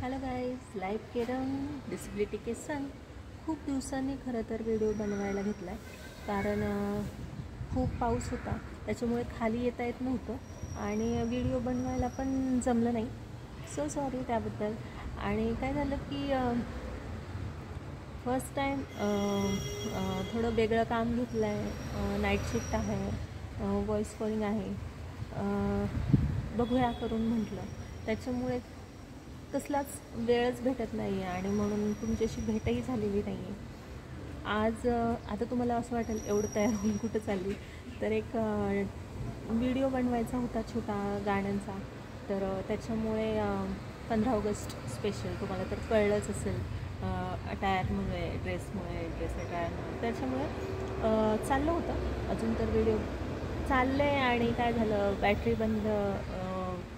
Hello guys, live केरम disability के सन. खूप दिवसांनी खरं तर व्हिडिओ बनवायला घेतला आहे, कारण खूप पाऊस होता, त्याच्यामुळे खाली येता येत नव्हतं आणि व्हिडिओ बनवायला पण जमलं नाही. सो सॉरी त्याबद्दल. आणि काय झालं की फर्स्ट टाईम थोडं वेगळं काम घेतलं आहे. नाईट शिफ्ट आहे, व्हॉईस कॉलिंग आहे. बघूया करून म्हटलं, त्याच्यामुळे कसलाच वेळच भेटत नाही आहे आणि म्हणून तुमच्याशी भेटही झालेली नाही आहे. आज आता तुम्हाला असं वाटेल एवढं तयार होऊन कुठं चालली, तर एक व्हिडिओ बनवायचा होता छोटा गाण्यांचा. तर त्याच्यामुळे 15 ऑगस्ट स्पेशल तुम्हाला तर कळलंच असेल, अटायरमुळे, ड्रेस अटायरमुळे. त्याच्यामुळे चाललं होतं अजून तर व्हिडिओ चाललं आहे. आणि काय झालं, बॅटरी बंद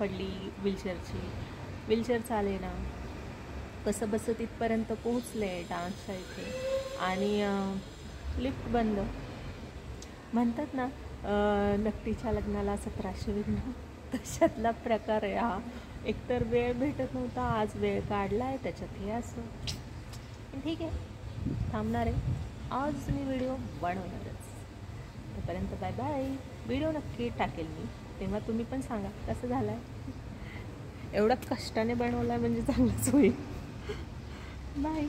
पडली व्हीलचेअर चालेना. कसं बसं तिथपर्यंत पोहोचले डान्सच्या इथे, आणि लिफ्ट बंद. म्हणतात ना, नकटीच्या लग्नाला 1700 विघ्न, तशातला प्रकार आहे हा. एकतर वेळ भेटत नव्हता, आज वेळ काढला आहे, त्याच्यात हे असं. ठीक आहे, थांबणार आहे. आज मी व्हिडिओ बनवणारच. तोपर्यंत बाय बाय. व्हिडिओ नक्की टाकेल मी, तेव्हा तुम्ही पण सांगा कसं झालं आहे. एवढं कष्टाने बनवलं आहे म्हणजे चांगलंच होईल. बाय.